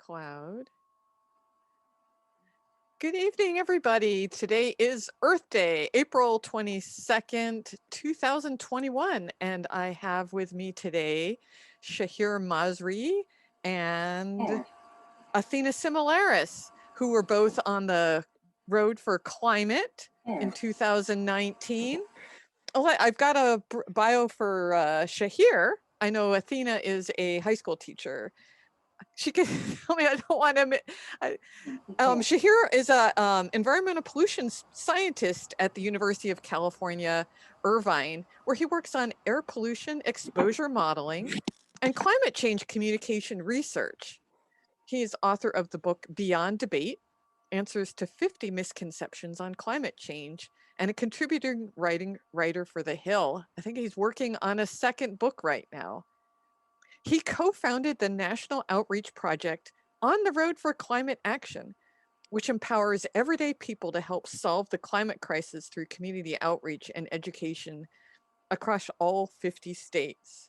cloud. Good evening, everybody. Today is Earth Day, April 22nd, 2021. And I have with me today Shahir Masri and Athina Similaris, who were both on the road for climate in 2019. Oh, I've got a bio for Shahir. I know Athina is a high school teacher. She can tell me I don't want to. Shahir is a environmental pollution scientist at the University of California, Irvine, where he works on air pollution exposure modeling and climate change communication research. He is author of the book Beyond Debate, Answers to 50 Misconceptions on Climate Change, and a contributing writer for The Hill. I think he's working on a second book right now. He co-founded the National Outreach Project On the Road for Climate Action, which empowers everyday people to help solve the climate crisis through community outreach and education across all 50 states.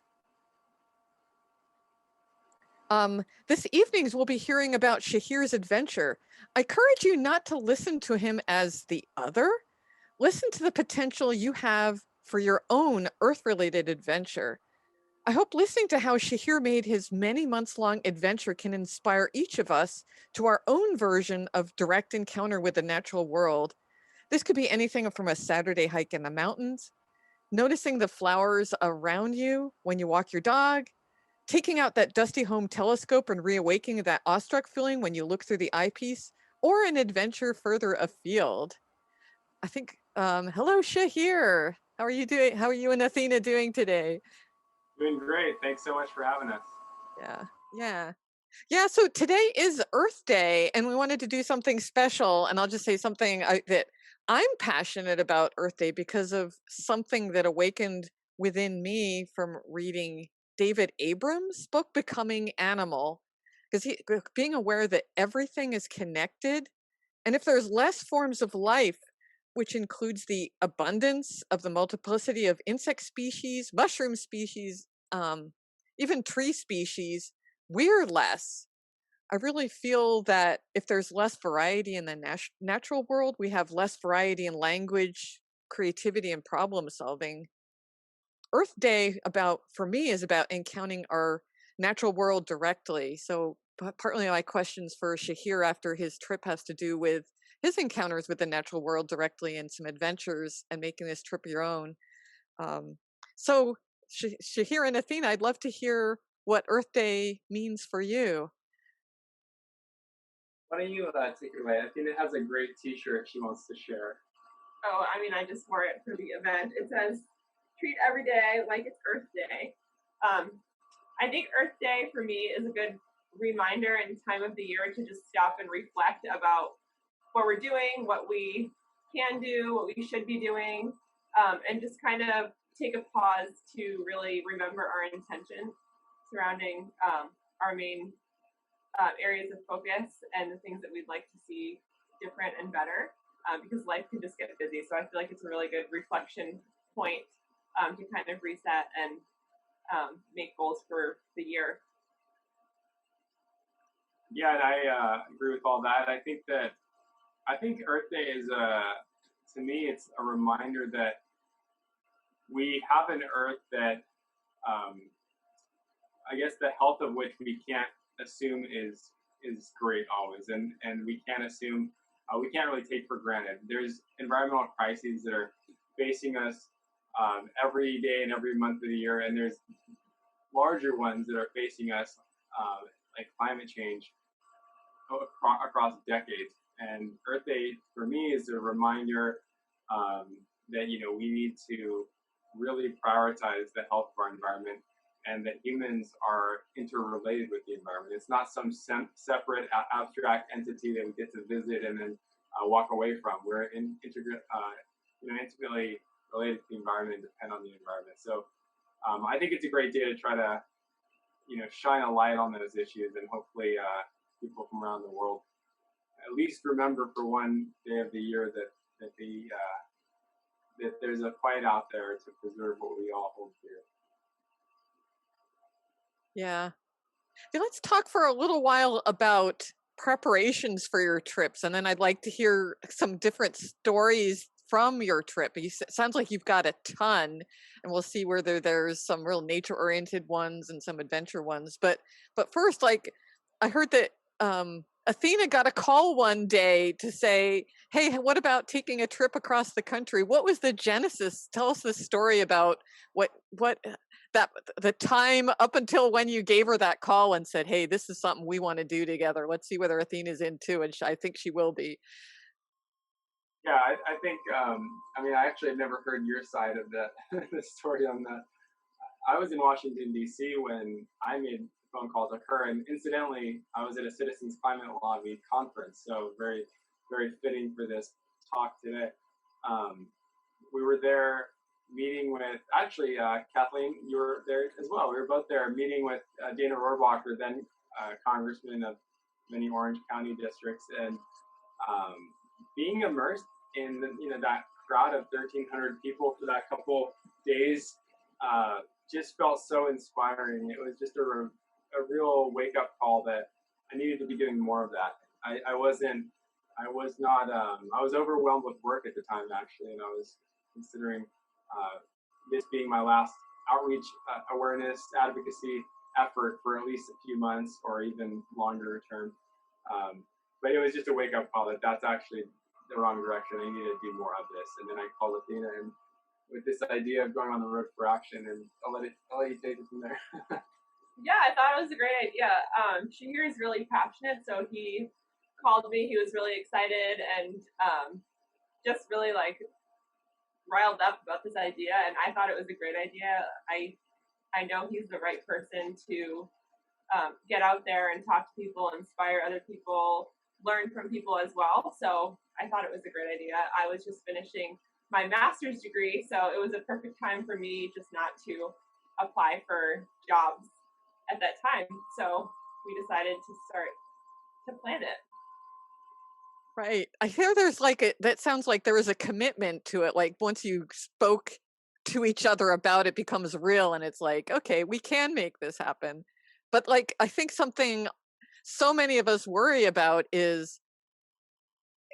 This evening's we'll be hearing about Shahir's adventure. I encourage you not to listen to him as the other. Listen to the potential you have for your own Earth-related adventure. I hope listening to how Shahir made his many months-long adventure can inspire each of us to our own version of direct encounter with the natural world. This could be anything from a Saturday hike in the mountains, noticing the flowers around you when you walk your dog, taking out that dusty home telescope and reawakening that awestruck feeling when you look through the eyepiece, or an adventure further afield. I think, hello, Shahir. How are you doing? How are you and Athina doing today? Doing great. Thanks so much for having us. Yeah, so today is Earth Day, and we wanted to do something special. And I'll just say something that I'm passionate about Earth Day because of something that awakened within me from reading David Abrams' book, Becoming Animal, because being aware that everything is connected. And if there's less forms of life, which includes the abundance of the multiplicity of insect species, mushroom species, even tree species, we're less. I really feel that if there's less variety in the natural world, we have less variety in language, creativity, and problem solving. Earth Day for me is about encountering our natural world directly. So partly my questions for Shahir after his trip has to do with his encounters with the natural world directly and some adventures and making this trip your own. So Shahir and Athina, I'd love to hear what Earth Day means for you. Why don't you take it away? Athena has a great T-shirt she wants to share. Oh, I just wore it for the event. It says, "Treat every day like it's Earth Day." I think Earth Day for me is a good reminder and time of the year to just stop and reflect about what we're doing, what we can do, what we should be doing, and just kind of take a pause to really remember our intention surrounding our main areas of focus and the things that we'd like to see different and better, because life can just get busy. So I feel like it's a really good reflection point to kind of reset and make goals for the year. Yeah, and I agree with all that. I think Earth Day is to me, it's a reminder that we have an Earth that I guess the health of which we can't assume is great always, and we can't assume, we can't really take for granted. There's environmental crises that are facing us every day and every month of the year, and there's larger ones that are facing us, like climate change across decades. And Earth Day for me is a reminder that we need to really prioritize the health of our environment, and that humans are interrelated with the environment. It's not some separate abstract entity that we get to visit and then walk away from. We're intimately related to the environment and depend on the environment. So I think it's a great day to try to, shine a light on those issues, and hopefully people from around the world at least remember for one day of the year that there's a fight out there to preserve what we all hold dear. Yeah. Let's talk for a little while about preparations for your trips, and then I'd like to hear some different stories from your trip. Sounds like you've got a ton, and we'll see whether there's some real nature-oriented ones and some adventure ones. But first, like I heard that Athena got a call one day to say, "Hey, what about taking a trip across the country?" What was the genesis? Tell us the story about what that the time up until when you gave her that call and said, "Hey, this is something we want to do together. Let's see whether Athena's into," and I think she will be. Yeah, I think. I mean, I actually had never heard your side of the the story on that. I was in Washington D.C. when I made a phone call to her, and incidentally, I was at a Citizens Climate Lobby conference, so very, very fitting for this talk today. Um, we were there meeting with actually Kathleen. You were there as well. We were both there meeting with Dana Rohrabacher, then congressman of many Orange County districts, and um, being immersed in that crowd of 1,300 people for that couple days just felt so inspiring. It was just a real wake up call that I needed to be doing more of that. I wasn't. I was not. I was overwhelmed with work at the time actually, and I was considering this being my last outreach awareness advocacy effort for at least a few months or even longer term. But it was just a wake up call that that's actually the wrong direction. I needed to do more of this. And then I called Athena and with this idea of going on the road for action, and I'll let you take it from there. Yeah, I thought it was a great idea. Shahir is really passionate, so he called me. He was really excited and just really like riled up about this idea, and I thought it was a great idea. I know he's the right person to get out there and talk to people, inspire other people, learn from people as well. So I thought it was a great idea. I was just finishing my master's degree, so it was a perfect time for me just not to apply for jobs at that time. So we decided to start to plan it. Right. I hear there's like that sounds like there is a commitment to it. Like once you spoke to each other about it becomes real and it's like, okay, we can make this happen. But like I think something so many of us worry about is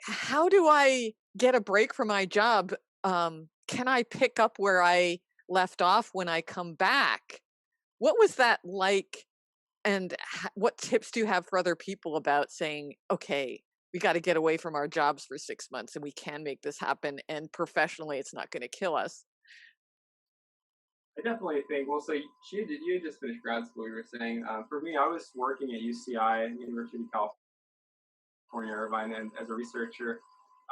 how do I get a break from my job? Can I pick up where I left off when I come back? What was that like? And what tips do you have for other people about saying, okay, we got to get away from our jobs for 6 months and we can make this happen. And professionally, it's not going to kill us. I definitely think. Well, so you just finished grad school. You were saying. For me, I was working at UCI, University of California, Irvine, and as a researcher.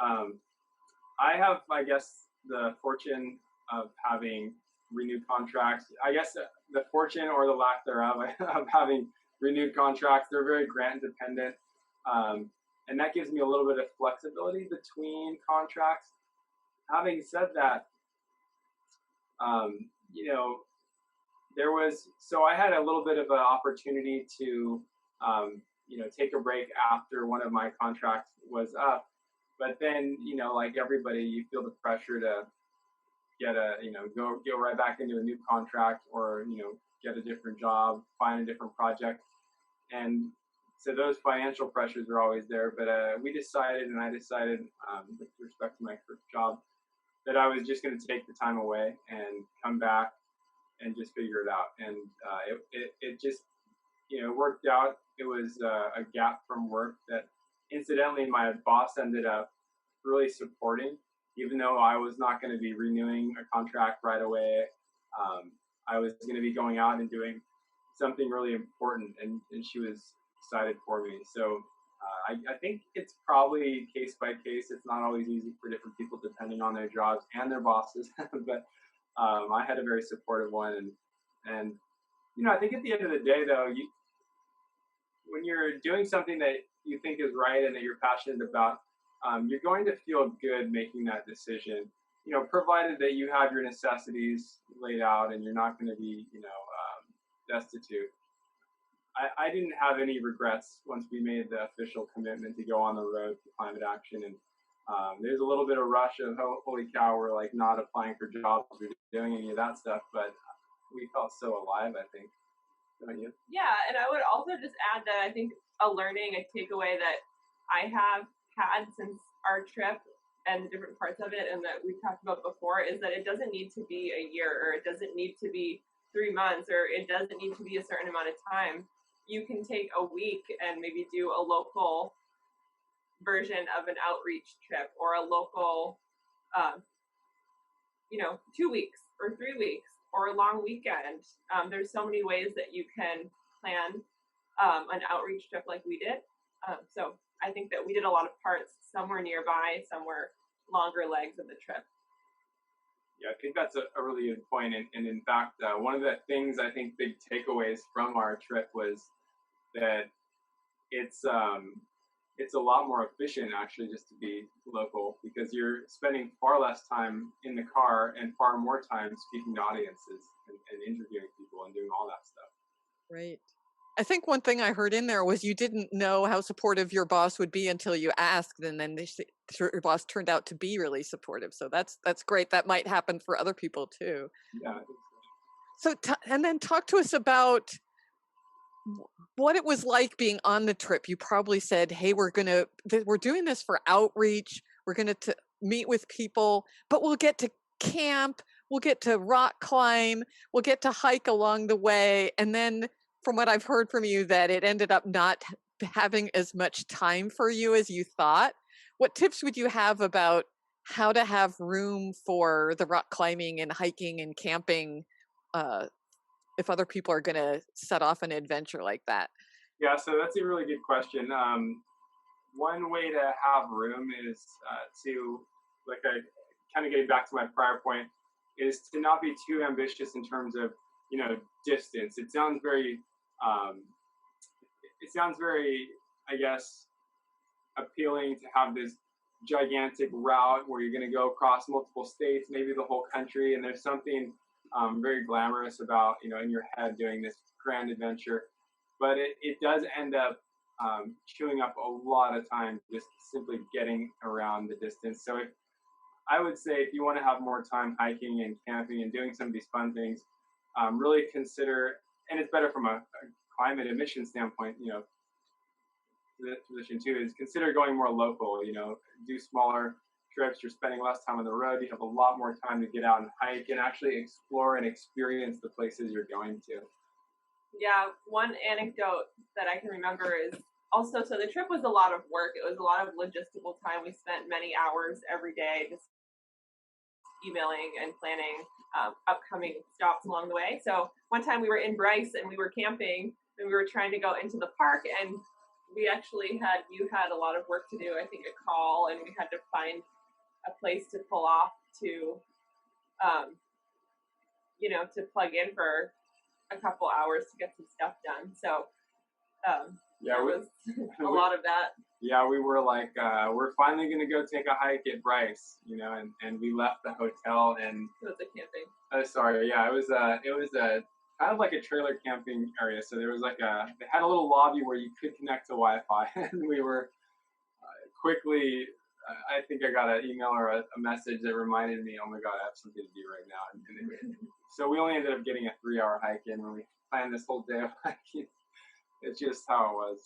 I have, I guess, the fortune of having renewed contracts. I guess the fortune or the lack thereof of having renewed contracts. They're very grant dependent, and that gives me a little bit of flexibility between contracts. Having said that, you know, I had a little bit of an opportunity to, take a break after one of my contracts was up. But then, like everybody, you feel the pressure to get go right back into a new contract or, get a different job, find a different project. And so those financial pressures are always there. But I decided, with respect to my first job, that I was just going to take the time away and come back and just figure it out. And it just, worked out. It was a gap from work that, incidentally, my boss ended up really supporting, even though I was not going to be renewing a contract right away. I was going to be going out and doing something really important, and she was excited for me. So I think it's probably case by case. It's not always easy for different people depending on their jobs and their bosses, but I had a very supportive one. And I think at the end of the day, though, when you're doing something that you think is right and that you're passionate about, you're going to feel good making that decision, provided that you have your necessities laid out and you're not going to be, destitute. I didn't have any regrets once we made the official commitment to go on the road to climate action. And there's a little bit of rush of, holy cow, we're like not applying for jobs or doing any of that stuff. But we felt so alive, I think, Yeah, and I would also just add that I think a takeaway that I have had since our trip and different parts of it, and that we talked about before, is that it doesn't need to be a year, or it doesn't need to be 3 months, or it doesn't need to be a certain amount of time. You can take a week and maybe do a local version of an outreach trip, or a local, 2 weeks or 3 weeks or a long weekend. There's so many ways that you can plan an outreach trip like we did. So I think that we did a lot of parts somewhere nearby, somewhere longer legs of the trip. Yeah, I think that's a really good point. And in fact, one of the things I think big takeaways from our trip was that it's a lot more efficient actually just to be local, because you're spending far less time in the car and far more time speaking to audiences and interviewing people and doing all that stuff. Right. I think one thing I heard in there was you didn't know how supportive your boss would be until you asked, and then your boss turned out to be really supportive. So that's great. That might happen for other people too. Yeah, I think so. And then talk to us about what it was like being on the trip. You probably said, "Hey, we're doing this for outreach. We're going to meet with people, but we'll get to camp, we'll get to rock climb, we'll get to hike along the way." And then from what I've heard from you, that it ended up not having as much time for you as you thought. What tips would you have about how to have room for the rock climbing and hiking and camping if other people are going to set off an adventure like that? Yeah, so that's a really good question. One way to have room is kind of getting back to my prior point, is to not be too ambitious in terms of, distance. It sounds very, I guess, appealing to have this gigantic route where you're going to go across multiple states, maybe the whole country, and there's something very glamorous about, in your head doing this grand adventure. But it does end up chewing up a lot of time just simply getting around the distance. So I would say if you want to have more time hiking and camping and doing some of these fun things, really consider, and it's better from a climate emission standpoint, the position too, is consider going more local, do smaller trips. You're spending less time on the road. You have a lot more time to get out and hike and actually explore and experience the places you're going to. Yeah, one anecdote that I can remember is also, so the trip was a lot of work. It was a lot of logistical time. We spent many hours every day just emailing and planning upcoming stops along the way. So one time we were in Bryce and we were camping and we were trying to go into the park, and you had a lot of work to do, I think a call, and we had to find a place to pull off to, to plug in for a couple hours to get some stuff done. So there was a lot of that. Yeah, we were like, we're finally going to go take a hike at Bryce, and we left the hotel and... It was a camping. Oh, sorry. Yeah, it was a kind of like a trailer camping area. So there was they had a little lobby where you could connect to Wi-Fi, and we were quickly, I think I got an email or a message that reminded me, oh my God, I have something to do right now. So we only ended up getting a 3-hour hike in when we planned this whole day of hiking. It's just how it was.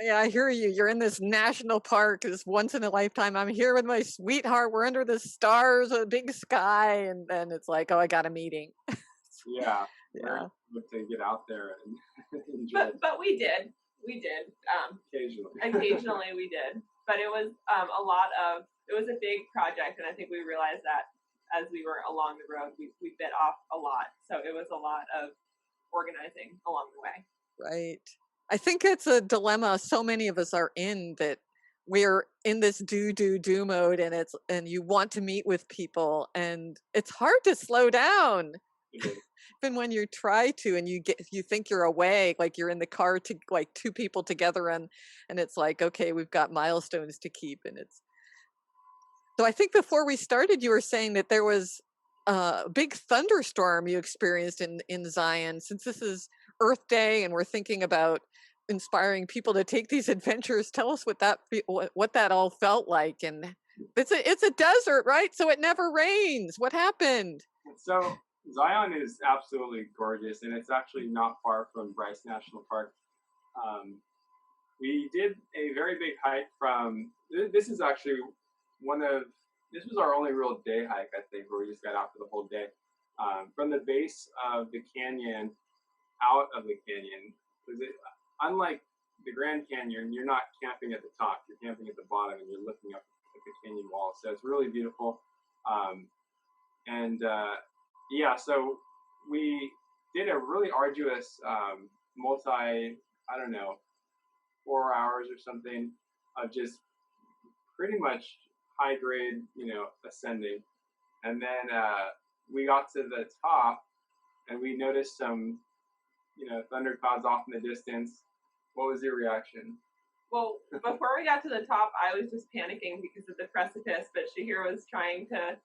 Yeah, I hear you. You're in this national park. This once in a lifetime. I'm here with my sweetheart. We're under the stars, a big sky, and then it's like, oh, I got a meeting. Yeah. Yeah. To get out there and enjoy. But we did. Occasionally we did. But it was it was a big project, and I think we realized that as we were along the road, we bit off a lot. So it was a lot of organizing along the way. Right. I think it's a dilemma so many of us are in, that we're in this do mode, and you want to meet with people, and it's hard to slow down. Even when you try to, and you think you're away, like you're in the car to like 2 people together, and it's like, okay, we've got milestones to keep, and it's. So I think before we started, you were saying that there was a big thunderstorm you experienced in Zion. Since this is Earth Day and we're thinking about inspiring people to take these adventures, tell us what that all felt like. And it's a desert, right? So it never rains. What happened? So Zion is absolutely gorgeous, and it's actually not far from Bryce National Park. Um, we did a very big hike from. This is actually one of. This was our only real day hike, I think, where we just got out for the whole day. From the base of the canyon out of the canyon, because unlike the Grand Canyon, you're not camping at the top. You're camping at the bottom, and you're looking up at the canyon wall. So it's really beautiful. Um, and yeah, so we did a really arduous I don't know, 4 hours or something of just pretty much high grade, ascending. And then we got to the top and we noticed some, thunderclouds off in the distance. What was your reaction? Well, before we got to the top, I was just panicking because of the precipice, but Shahir was trying to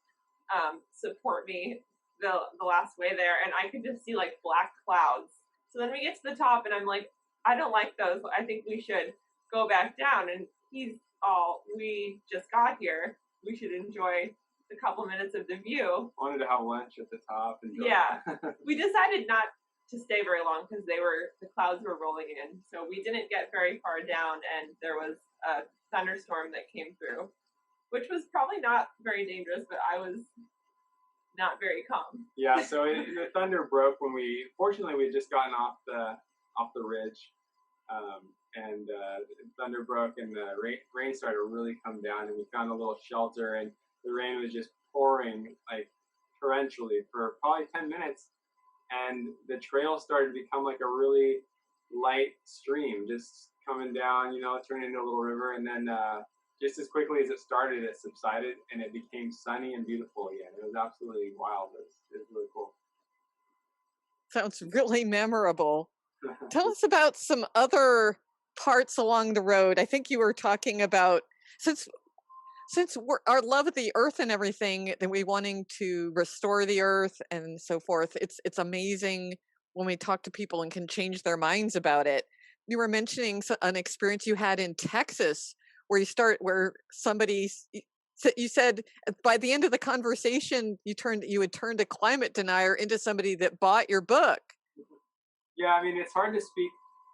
support me the last way there, and I could just see like black clouds. So then we get to the top, and I'm like, I don't like those. I think we should go back down. And he's all, we just got here. We should enjoy the couple minutes of the view. Wanted to have lunch at the top. Yeah, we decided not to stay very long because the clouds were rolling in. So we didn't get very far down, and there was a thunderstorm that came through, which was probably not very dangerous, but I was not very calm. Yeah, so the thunder broke when fortunately we had just gotten off the ridge, and the thunder broke and the rain started to really come down, and we found a little shelter, and the rain was just pouring like torrentially for probably 10 minutes, and the trail started to become like a really light stream just coming down, turning into a little river, and then just as quickly as it started, it subsided and it became sunny and beautiful again. It was absolutely wild. It was really cool. Sounds really memorable. Tell us about some other parts along the road. I think you were talking about, since our love of the earth and everything, that we wanting to restore the earth and so forth. It's amazing when we talk to people and can change their minds about it. You were mentioning an experience you had in Texas where somebody, you said by the end of the conversation, you had turned a climate denier into somebody that bought your book. Yeah, I mean, it's hard to speak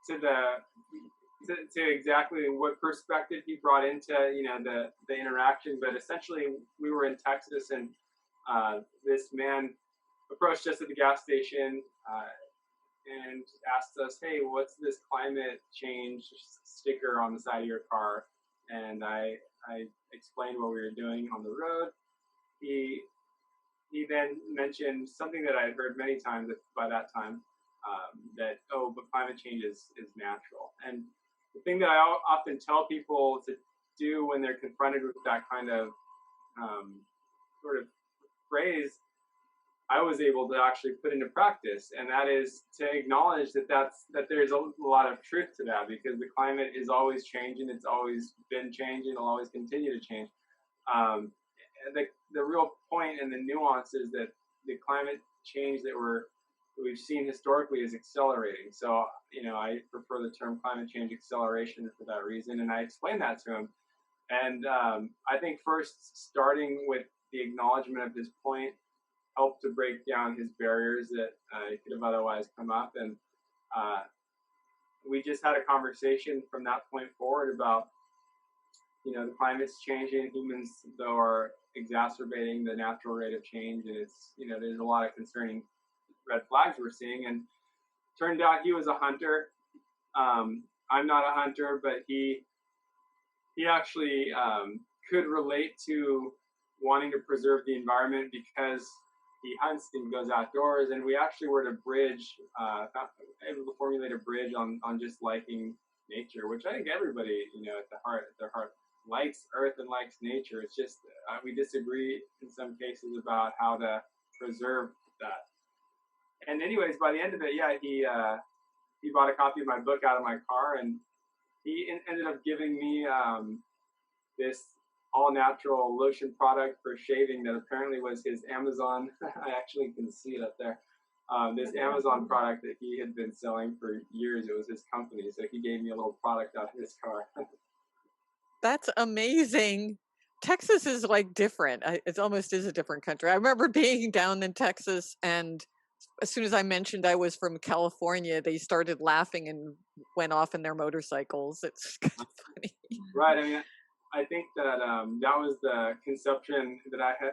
to exactly what perspective he brought into the interaction, but essentially we were in Texas, and this man approached us at the gas station and asked us, "Hey, what's this climate change sticker on the side of your car?" And I explained what we were doing on the road. He then mentioned something that I had heard many times by that time, that, but climate change is natural. And the thing that I often tell people to do when they're confronted with that kind of sort of phrase, I was able to actually put into practice, and that is to acknowledge that there's a lot of truth to that, because the climate is always changing. It's always been changing. It'll always continue to change. The real point and the nuance is that the climate change that we've seen historically is accelerating. So, I prefer the term climate change acceleration for that reason, and I explained that to him. And I think first starting with the acknowledgement of his point helped to break down his barriers that could have otherwise come up. And we just had a conversation from that point forward about, the climate's changing. Humans, though, are exacerbating the natural rate of change, and it's, there's a lot of concerning red flags we're seeing. And turned out he was a hunter. I'm not a hunter, but he actually could relate to wanting to preserve the environment because he hunts and goes outdoors. And we actually were to able to formulate a bridge on just liking nature, which I think everybody, at their heart likes earth and likes nature. It's just we disagree in some cases about how to preserve that. And anyways, by the end of it, yeah, he bought a copy of my book out of my car, and he ended up giving me this all-natural lotion product for shaving that apparently was his Amazon. I actually can see it up there. This Amazon product that he had been selling for years. It was his company, so he gave me a little product out of his car. That's amazing. Texas is like different. It almost is a different country. I remember being down in Texas, and as soon as I mentioned I was from California, they started laughing and went off in their motorcycles. It's kind of funny. Right. I mean, I think that that was the conception that I had,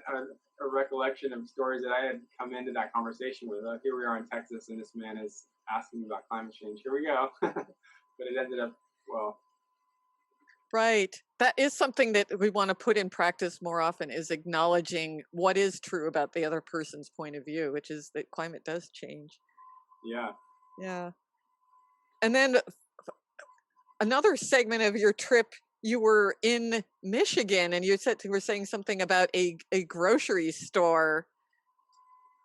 a recollection of stories that I had come into that conversation with. Here we are in Texas, and this man is asking about climate change. Here we go. But it ended up, well. Right. That is something that we want to put in practice more often, is acknowledging what is true about the other person's point of view, which is that climate does change. Yeah. Yeah. And then another segment of your trip, you were in Michigan, and you were saying something about a grocery store.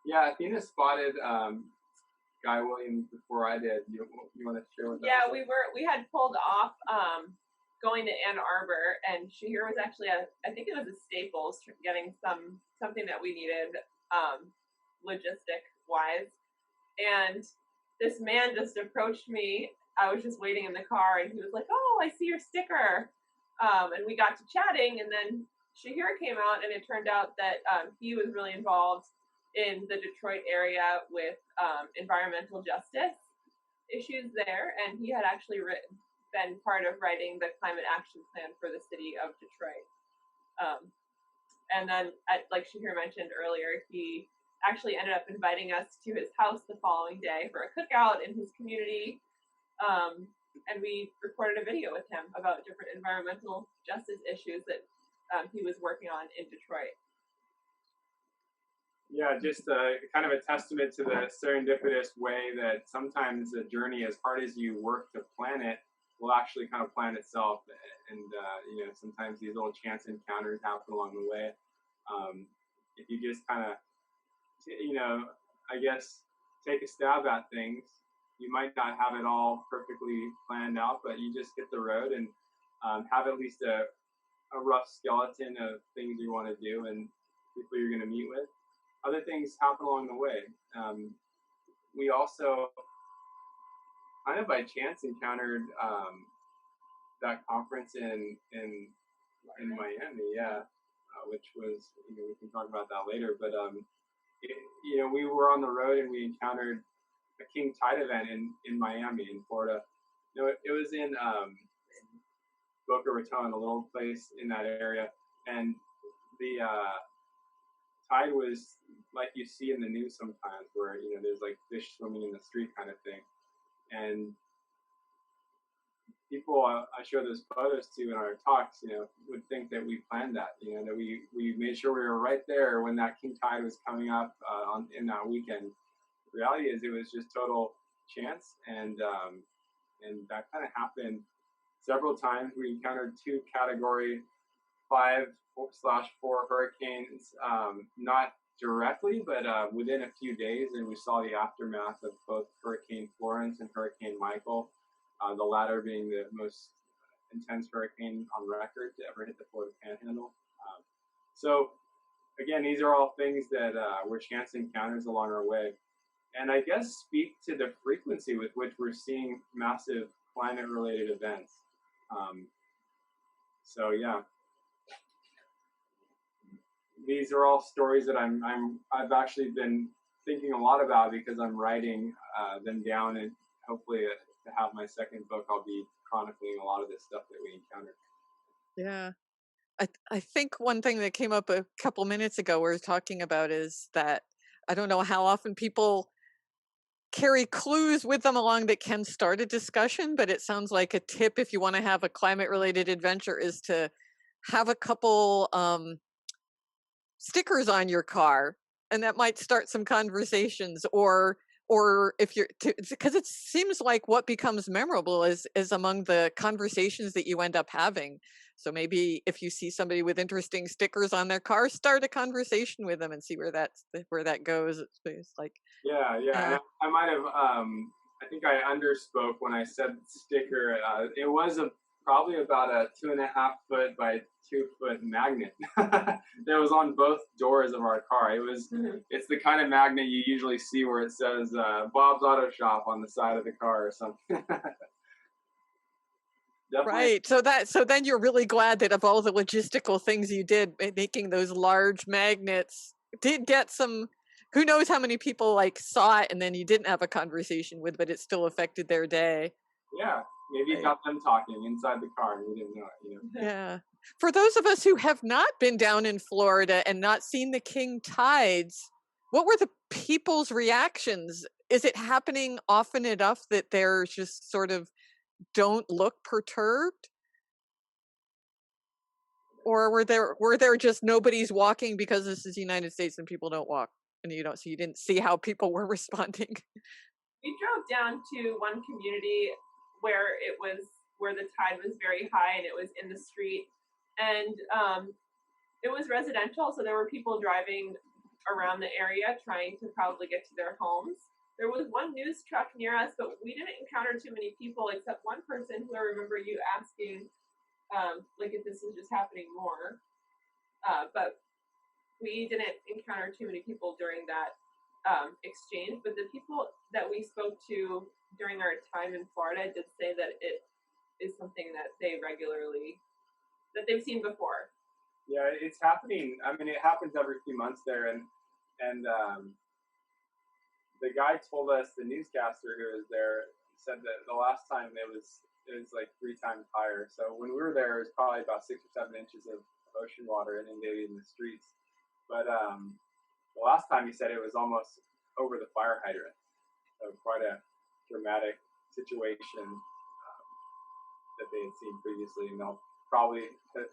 Yeah, Athena spotted Guy Williams before I did. You want to share with that? Yeah, we had pulled off going to Ann Arbor, and Shahir was actually I think it was a Staples getting something that we needed logistic wise, and this man just approached me. I was just waiting in the car, and he was like, "Oh, I see your sticker," and we got to chatting, and then Shahir came out, and it turned out that he was really involved in the Detroit area with environmental justice issues there, and he had actually been part of writing the climate action plan for the city of Detroit. And then, like Shahir mentioned earlier, he actually ended up inviting us to his house the following day for a cookout in his community. And we recorded a video with him about different environmental justice issues that he was working on in Detroit. Yeah, just kind of a testament to the serendipitous way that sometimes a journey, as hard as you work to plan it, will actually kind of plan itself. And, sometimes these little chance encounters happen along the way. If you just kind of, I guess, take a stab at things, you might not have it all perfectly planned out, but you just hit the road and have at least a rough skeleton of things you want to do and people you're going to meet with. Other things happen along the way. We also, kind of by chance, encountered that conference in Miami, which was, we can talk about that later. But we were on the road and we encountered a king tide event in Miami, in Florida. It was in Boca Raton, a little place in that area, and the tide was like you see in the news sometimes, where there's like fish swimming in the street kind of thing, and people I show those photos to in our talks, would think that we planned that, that we made sure we were right there when that king tide was coming up in that weekend. The reality is, it was just total chance, and that kind of happened several times. We encountered 2 Category 5/4 hurricanes, not directly, but within a few days, and we saw the aftermath of both Hurricane Florence and Hurricane Michael, the latter being the most intense hurricane on record to ever hit the Florida Panhandle. So, again, these are all things that were chance encounters along our way, and I guess speak to the frequency with which we're seeing massive climate-related events. So, yeah. These are all stories that I've actually been thinking a lot about, because I'm writing them down, and hopefully to have my second book, I'll be chronicling a lot of this stuff that we encountered. Yeah. I think one thing that came up a couple minutes ago we were talking about is that I don't know how often people carry clues with them along that can start a discussion, but it sounds like a tip if you want to have a climate related adventure is to have a couple stickers on your car, and that might start some conversations, or if you're, because it seems like what becomes memorable is among the conversations that you end up having. So maybe if you see somebody with interesting stickers on their car, start a conversation with them and see where that goes. It's like, yeah. And I might have, I think I underspoke when I said sticker. It was probably about a 2.5 foot by 2 foot magnet that was on both doors of our car. It's the kind of magnet you usually see where it says Bob's Auto Shop on the side of the car or something. definitely. Right. So then you're really glad that of all the logistical things you did, making those large magnets did get some, who knows how many people like saw it and then you didn't have a conversation with, but it still affected their day. Yeah, maybe you Right. got them talking inside the car and we didn't know it. Yeah. For those of us who have not been down in Florida and not seen the king tides, what were the people's reactions? Is it happening often enough that they're just sort of don't look perturbed? Or were there just nobody's walking because this is the United States and people don't walk and you didn't see how people were responding? We drove down to one community where where the tide was very high and it was in the street, and it was residential, so there were people driving around the area trying to probably get to their homes. There was one news truck near us, but we didn't encounter too many people except one person who I remember you asking, like if this is just happening more. But we didn't encounter too many people during that exchange. But the people that we spoke to during our time in Florida did say that it is something that they've seen before. Yeah, it's happening. I mean, it happens every few months there, and the guy told us, the newscaster who was there said that the last time it was like 3 times higher. So when we were there, it was probably about 6 or 7 inches of ocean water inundated in the streets. But the last time he said it was almost over the fire hydrant. So quite a dramatic situation that they had seen previously, and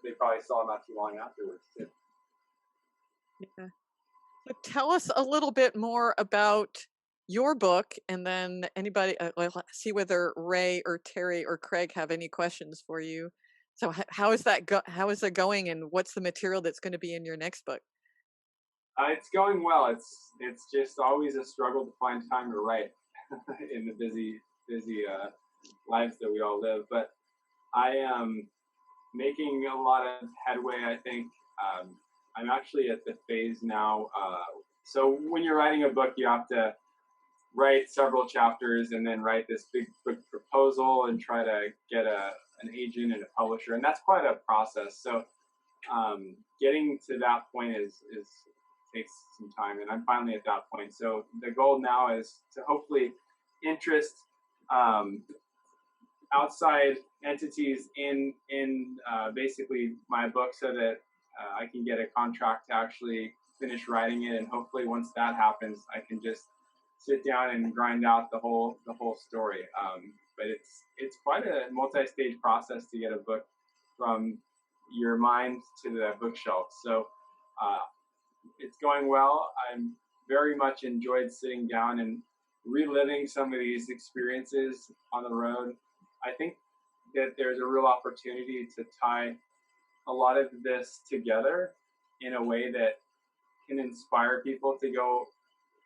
they probably saw not too long afterwards too. Yeah. So tell us a little bit more about your book, and then anybody, let's see whether Ray or Terri or Craig have any questions for you. So how is that how is it going, and what's the material that's going to be in your next book? It's going well. It's just always a struggle to find time to write in the busy lives that we all live. But I am making a lot of headway. I think I'm actually at the phase now. So when you're writing a book, you have to write several chapters and then write this big book proposal and try to get an agent and a publisher, and that's quite a process. So getting to that point takes some time, and I'm finally at that point. So the goal now is to hopefully interest outside entities in basically my book, so that I can get a contract to actually finish writing it, and hopefully once that happens, I can just sit down and grind out the whole story. But it's quite a multi-stage process to get a book from your mind to the bookshelf. So it's going well. I'm very much enjoyed sitting down and reliving some of these experiences on the road. I think that there's a real opportunity to tie a lot of this together in a way that can inspire people to go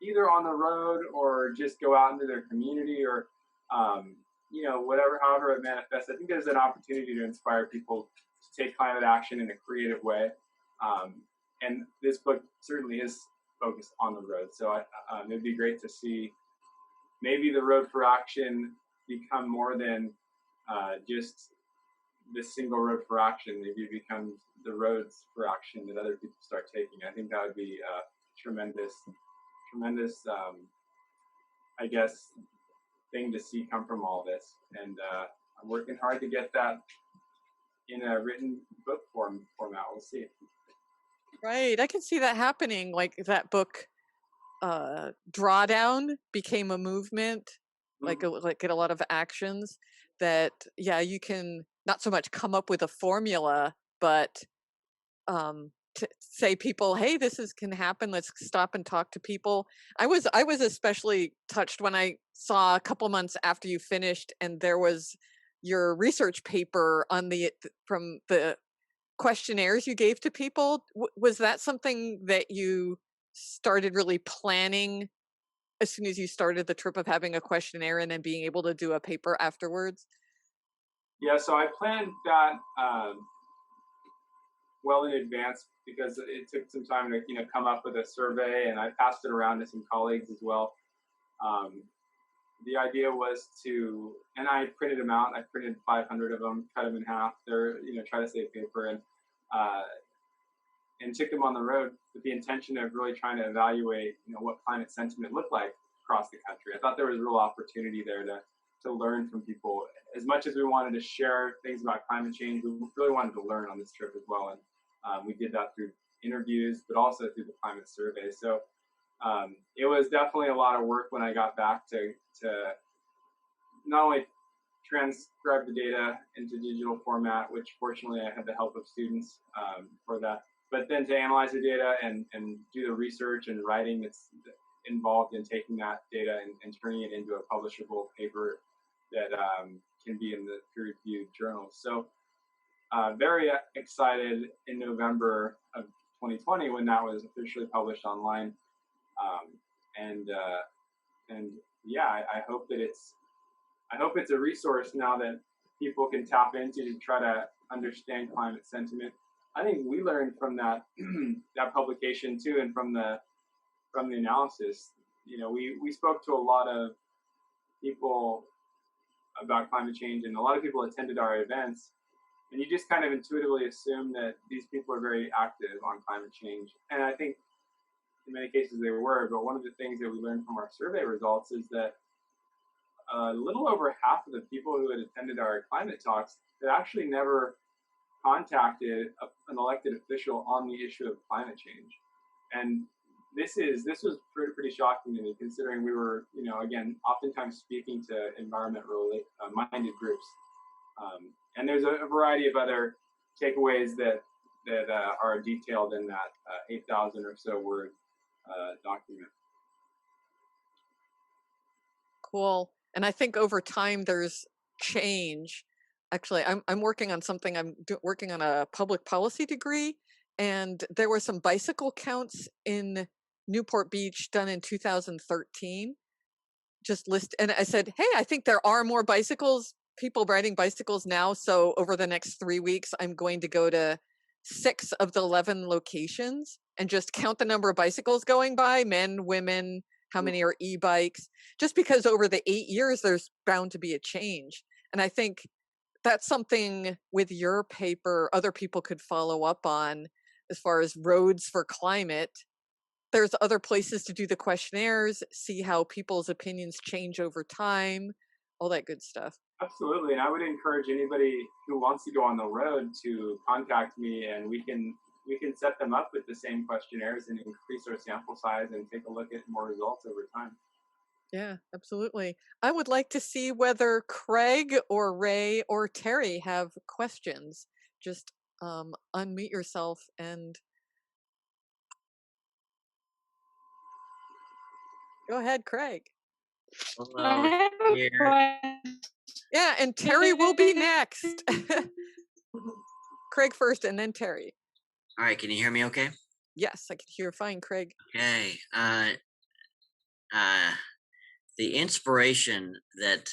either on the road or just go out into their community, or however it manifests. I think there's an opportunity to inspire people to take climate action in a creative way, and this book certainly is focused on the road. So it'd be great to see maybe the road for action become more than just this single road for action. Maybe it becomes the roads for action that other people start taking. I think that would be a tremendous, I guess, thing to see come from all this. And I'm working hard to get that in a written book format. We'll see. Right, I can see that happening. Like that book, Drawdown, became a movement, like get a lot of actions. That you can not so much come up with a formula, but to say people, hey, can happen. Let's stop and talk to people. I was especially touched when I saw a couple months after you finished, and there was your research paper on from the questionnaires you gave to people. Was that something that you started really planning as soon as you started the trip, of having a questionnaire and then being able to do a paper afterwards? Yeah, so I planned that well in advance, because it took some time to come up with a survey, and I passed it around to some colleagues as well. the idea was and I printed them out. I printed 500 of them, cut them in half. They're, try to save paper, and took them on the road with the intention of really trying to evaluate, what climate sentiment looked like across the country. I thought there was real opportunity there to learn from people. As much as we wanted to share things about climate change, we really wanted to learn on this trip as well. And we did that through interviews, but also through the climate survey. So it was definitely a lot of work when I got back to not only transcribe the data into digital format, which fortunately I had the help of students for that, but then to analyze the data and do the research and writing that's involved in taking that data and turning it into a publishable paper that can be in the peer-reviewed journals. So very excited in November of 2020 when that was officially published online. And yeah, I hope that it's a resource now that people can tap into to try to understand climate sentiment. I think we learned from that that publication too, and from the analysis. We spoke to a lot of people about climate change, and a lot of people attended our events, and you just kind of intuitively assume that these people are very active on climate change. And I think in many cases they were, but one of the things that we learned from our survey results is that a little over half of the people who had attended our climate talks had actually never contacted an elected official on the issue of climate change. And this was pretty shocking to me, considering we were, again, oftentimes speaking to environment-minded groups. And there's a variety of other takeaways that are detailed in that 8,000 or so word document. Cool. And I think over time there's change. Actually, I'm working on something. I'm working on a public policy degree, and there were some bicycle counts in Newport Beach done in 2013. And I said, hey, I think there are more people riding bicycles now. So over the next 3 weeks, I'm going to go to 6 of the 11 locations and just count the number of bicycles going by, men, women, how many are e-bikes, just because over the 8 years, there's bound to be a change. And I think that's something with your paper other people could follow up on as far as roads for climate. There's other places to do the questionnaires, see how people's opinions change over time, all that good stuff. Absolutely. And I would encourage anybody who wants to go on the road to contact me, and we can set them up with the same questionnaires and increase our sample size and take a look at more results over time. Yeah, absolutely. I would like to see whether Craig or Ray or Terri have questions. Just unmute yourself and go ahead, Craig. Hello. Yeah, and Terri will be next. Craig first and then Terri. All right, can you hear me okay? Yes, I can hear fine, Craig. Okay. The inspiration that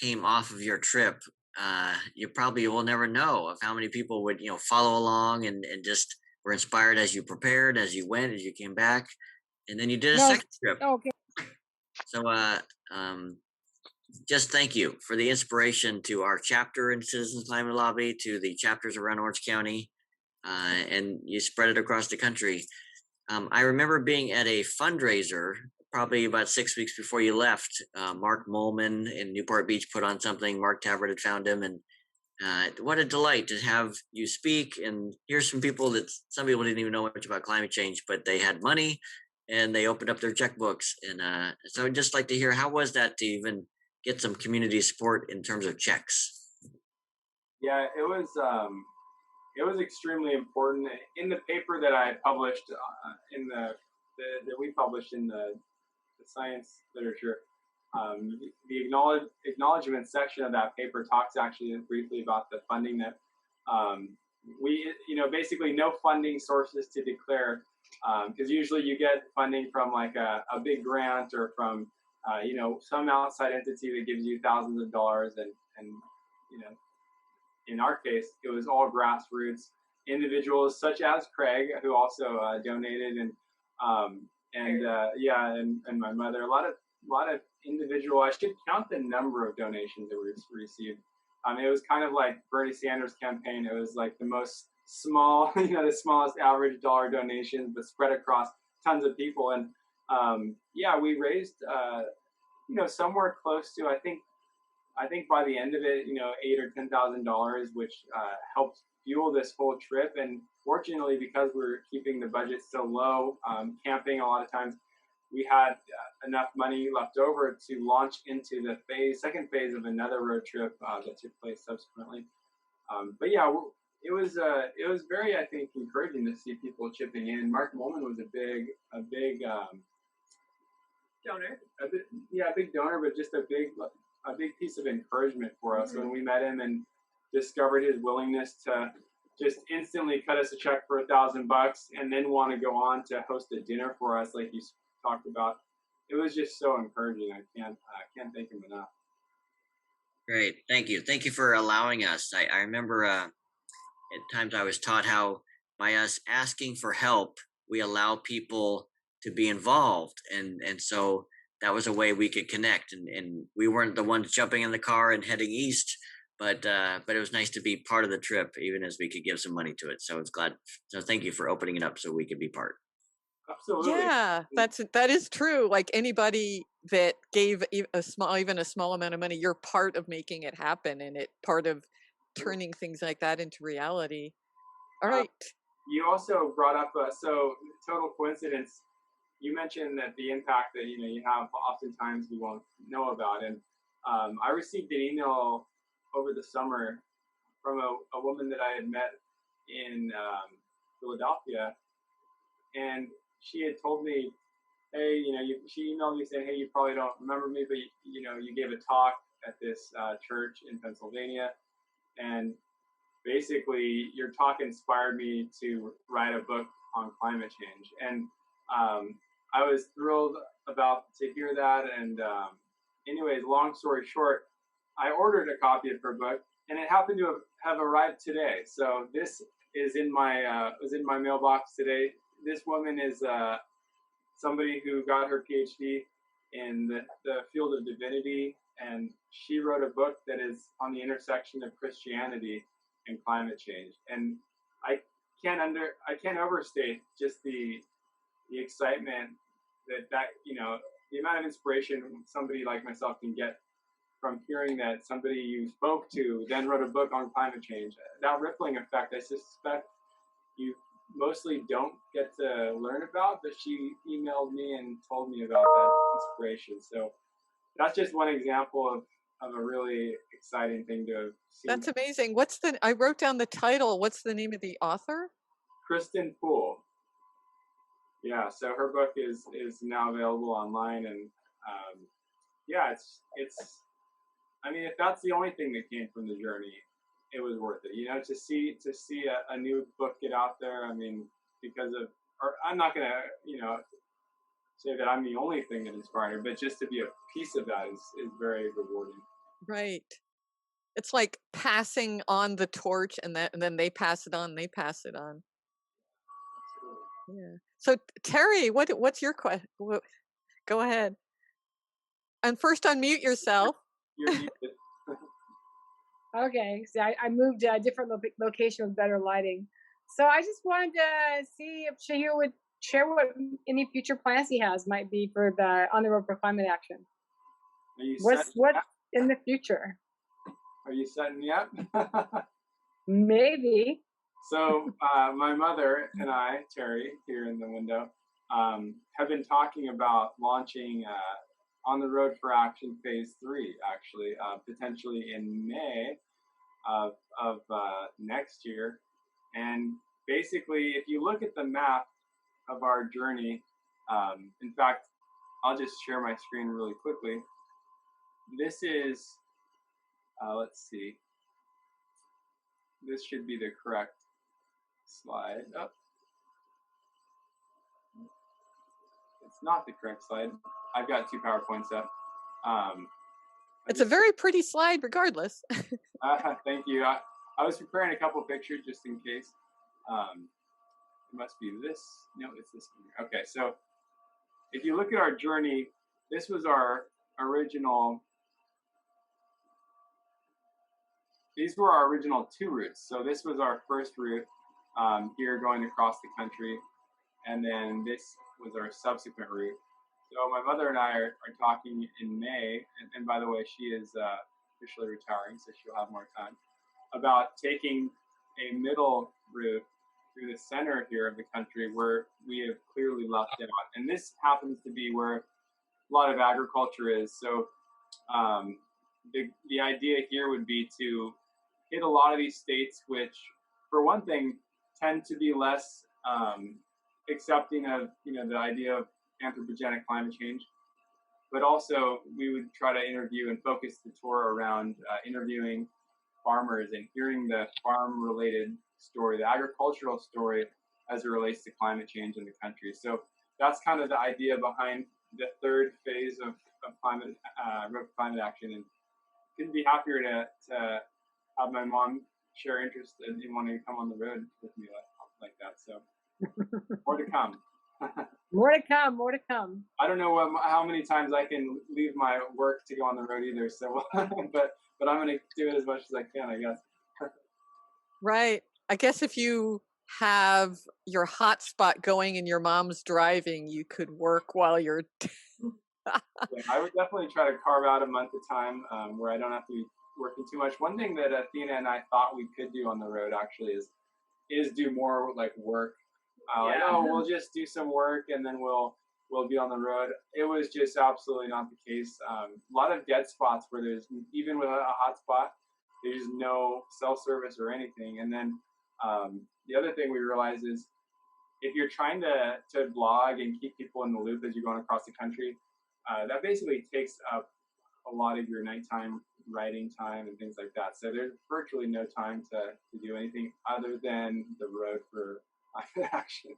came off of your trip, you probably will never know of how many people would, follow along and just were inspired as you prepared, as you went, as you came back, and then you did a second trip. Okay. So, just thank you for the inspiration to our chapter in Citizens Climate Lobby, to the chapters around Orange County, and you spread it across the country. I remember being at a fundraiser probably about 6 weeks before you left. Mark Molman in Newport Beach put on something. Mark Tabbert had found him, and what a delight to have you speak and hear some people some people didn't even know much about climate change, but they had money and they opened up their checkbooks. And so I'd just like to hear, how was that to even get some community support in terms of checks? Yeah, it was extremely important. In the paper that I published, that we published in the science literature, the acknowledgement section of that paper talks actually briefly about the funding that we, basically no funding sources to declare, because usually you get funding from like a big grant or from some outside entity that gives you thousands of dollars, and in our case, it was all grassroots individuals such as Craig, who also donated, and my mother. A lot of individual. I should count the number of donations that we received. It was kind of like Bernie Sanders' campaign. It was like the most small, the smallest average dollar donations, but spread across tons of people. And we raised, somewhere close to, I think by the end of it, $8,000 or $10,000, which helped fuel this whole trip. And fortunately, because we're keeping the budget so low, camping a lot of times, we had enough money left over to launch into the second phase of another road trip that took place subsequently. It was very, I think, encouraging to see people chipping in. Mark Molman was a big donor. A big donor, but just a big piece of encouragement for us when we met him and discovered his willingness to just instantly cut us a check for $1,000 and then want to go on to host a dinner for us, like you talked about. It was just so encouraging. I can't thank him enough. Great, thank you for allowing us. I remember at times I was taught how by us asking for help, we allow people to be involved, and so that was a way we could connect, and we weren't the ones jumping in the car and heading east, but it was nice to be part of the trip, even as we could give some money to it. So it's glad. So thank you for opening it up so we could be part. Absolutely. Yeah, that is true. Like anybody that gave even a small amount of money, you're part of making it happen, and it part of turning things like that into reality. All right. You also brought up so total coincidence. You mentioned that the impact that you have oftentimes we won't know about, and I received an email over the summer from a woman that I had met in Philadelphia, and she had told me, hey, she emailed me saying, hey, you probably don't remember me, but you gave a talk at this church in Pennsylvania, and basically your talk inspired me to write a book on climate change. And I was thrilled to hear that. And anyways, long story short, I ordered a copy of her book, and it happened to have arrived today. So this is in my was in my mailbox today. This woman is somebody who got her PhD in the field of divinity, and she wrote a book that is on the intersection of Christianity and climate change. And I can't overstate just the excitement that the amount of inspiration somebody like myself can get from hearing that somebody you spoke to then wrote a book on climate change. That rippling effect, I suspect you mostly don't get to learn about, but she emailed me and told me about that inspiration. So that's just one example of a really exciting thing to have seen. That's amazing. I wrote down the title. What's the name of the author? Kristen Poole. Yeah, so her book is now available online, and it's I mean, if that's the only thing that came from the journey, it was worth it. To see a new book get out there. I mean, I'm not gonna say that I'm the only thing that inspired her, but just to be a piece of that is very rewarding. Right. It's like passing on the torch, and then they pass it on. Yeah. So Terri, what's your question? Go ahead. And first unmute yourself. You're muted. Okay, so I moved to a different location with better lighting. So I just wanted to see if Shahir would share what any future plans he has might be for the On the Road for Climate Action. What's in the future? Are you setting me up? Maybe. So my mother and I, Terri, here in the window, have been talking about launching On the Road for Action Phase 3, actually, potentially in May of next year. And basically, if you look at the map of our journey, in fact, I'll just share my screen really quickly. This is, let's see, this should be the correct slide. Oh. It's not the correct slide. I've got 2 PowerPoints up. It's a very pretty slide regardless. Thank you. I was preparing a couple pictures just in case. It must be this. No, it's this one. Okay, so if you look at our journey, this was our original, these were our original 2 routes. So this was our first route here going across the country. And then this was our subsequent route. So my mother and I are talking in May, and by the way, she is officially retiring, so she'll have more time, about taking a middle route through the center here of the country where we have clearly left out. And this happens to be where a lot of agriculture is. So the idea here would be to hit a lot of these states, which, for one thing, tend to be less accepting of the idea of anthropogenic climate change, but also we would try to interview and focus the tour around interviewing farmers and hearing the farm-related story, the agricultural story as it relates to climate change in the country. So that's kind of the idea behind the third phase of climate action, and couldn't be happier to have my mom share interest in wanting to come on the road with me like that. So more to come. More to come. More to come. I don't know how many times I can leave my work to go on the road either. So, but I'm going to do it as much as I can, I guess. Right. I guess if you have your hotspot going and your mom's driving, you could work while you're. Yeah, I would definitely try to carve out a month of time where I don't have to be working too much. One thing that Athina and I thought we could do on the road actually is do more like work. Like, oh, we'll just do some work and then we'll be on the road. It was just absolutely not the case. A lot of dead spots where there's, even with a hotspot, there's no cell service or anything. And then the other thing we realized is if you're trying to blog and keep people in the loop as you're going across the country, that basically takes up a lot of your nighttime writing time and things like that. So there's virtually no time to do anything other than the road for action.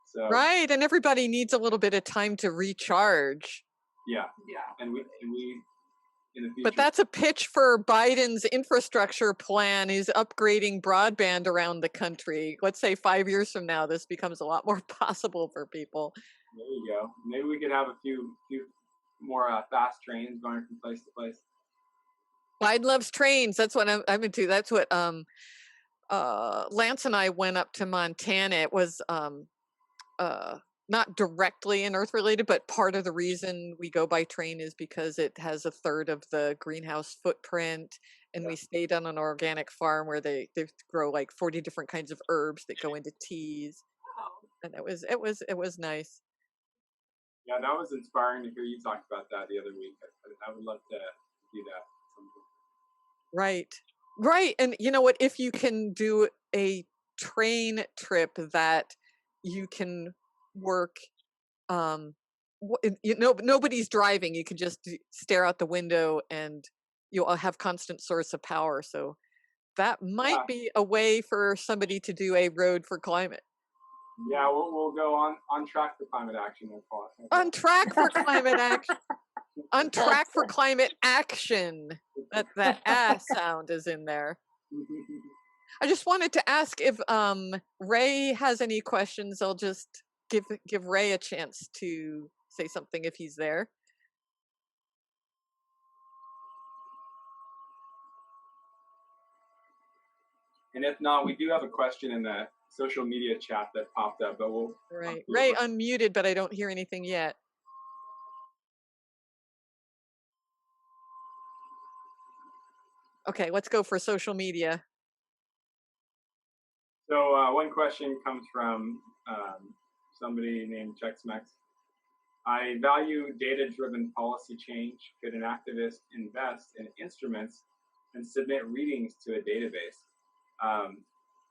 So Right, and everybody needs a little bit of time to recharge. yeah, and we in the future. But that's a pitch for Biden's infrastructure plan. Is upgrading broadband around the country. Let's say 5 years from now, this becomes a lot more possible for people. There you go. Maybe we could have a few more fast trains going from place to place. Biden loves trains. That's what I'm into. That's what Lance and I went up to Montana. It was not directly in Earth related, but part of the reason we go by train is because it has a third of the greenhouse footprint. And we stayed on an organic farm where they grow like 40 different kinds of herbs that go into teas. And it was nice. Yeah, that was inspiring to hear you talk about that the other week. I would love to do that sometime. Right. And you know what? If you can do a train trip that you can work, nobody's driving. You can just stare out the window and you'll have constant source of power. So that might be a way for somebody to do a road for climate. Yeah, we'll go on track for climate action. We'll call it. On track for climate action. On track for climate action. That ass sound is in there. I just wanted to ask if Ray has any questions. I'll just give Ray a chance to say something if he's there. And if not, we do have a question in the social media chat that popped up, but we'll. Right. Ray unmuted, but I don't hear anything yet. Okay, let's go for social media. So one question comes from somebody named Chexmex. I value data-driven policy change. Could an activist invest in instruments and submit readings to a database?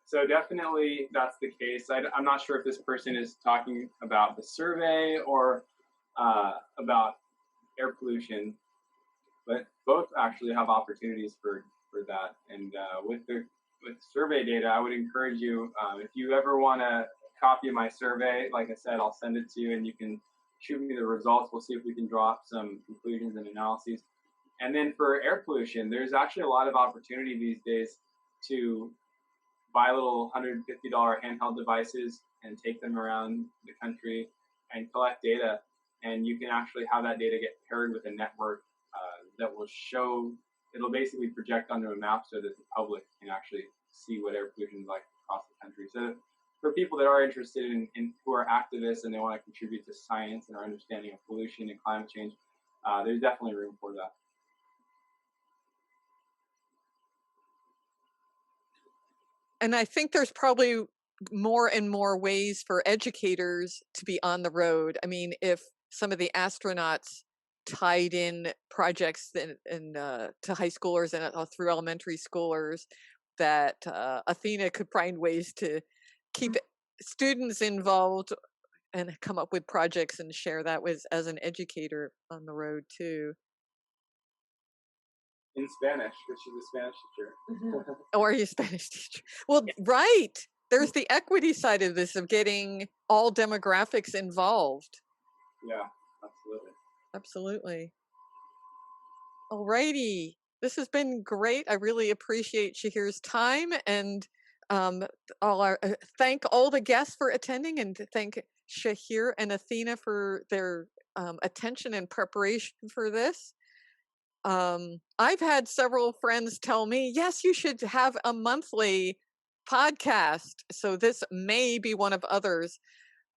So definitely that's the case. I'm not sure if this person is talking about the survey or about air pollution, but both actually have opportunities for that. And with survey data, I would encourage you, if you ever want a copy of my survey, like I said, I'll send it to you and you can shoot me the results. We'll see if we can draw up some conclusions and analyses. And then for air pollution, there's actually a lot of opportunity these days to buy little $150 handheld devices and take them around the country and collect data. and you can actually have that data get paired with a network that will show. It'll basically project onto a map so that the public can actually see what air pollution is like across the country. So for people that are interested in who are activists and they want to contribute to science and our understanding of pollution and climate change, there's definitely room for that. And I think there's probably more and more ways for educators to be on the road. I mean, if some of the astronauts tied in projects to high schoolers and through elementary schoolers, that Athena could find ways to keep students involved and come up with projects and share that with as an educator on the road too. In Spanish, because she's a Spanish teacher. Or are you a Spanish teacher? Well, right. There's the equity side of this, of getting all demographics involved. Yeah, absolutely. Absolutely. All righty. This has been great. I really appreciate Shahir's time, and thank all the guests for attending, and to thank Shahir and Athina for their attention and preparation for this. I've had several friends tell me, yes, you should have a monthly podcast. So this may be one of others.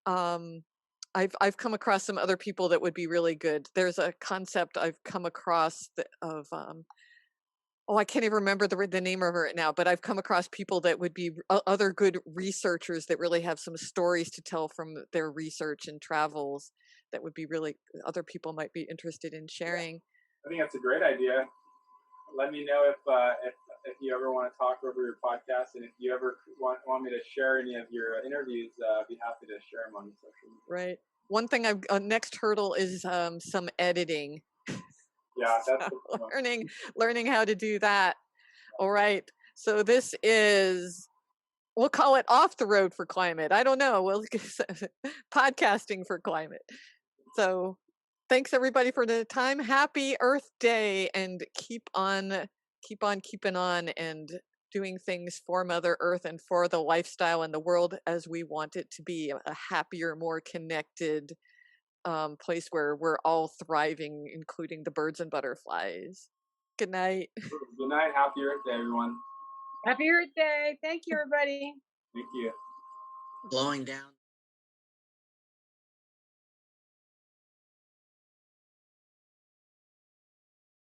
I've come across some other people that would be really good. There's a concept I've come across of I can't even remember the name of it now, but I've come across people that would be other good researchers that really have some stories to tell from their research and travels that would be really, other people might be interested in sharing. I think that's a great idea. Let me know if you ever want to talk over your podcast, and if you ever want me to share any of your interviews, I'd be happy to share them on social media. Right. One thing next hurdle is some editing. Yeah, that's so learning how to do that. All right. So this is, we'll call it Off the Road for Climate. I don't know. We'll podcasting for climate. So thanks everybody for the time. Happy Earth Day, and keep on keeping on and doing things for Mother Earth and for the lifestyle and the world as we want it to be, a happier, more connected place where we're all thriving, including the birds and butterflies. Good night. Good night. Happy Earth Day, everyone. Happy Earth Day. Thank you, everybody. Thank you. Blowing down.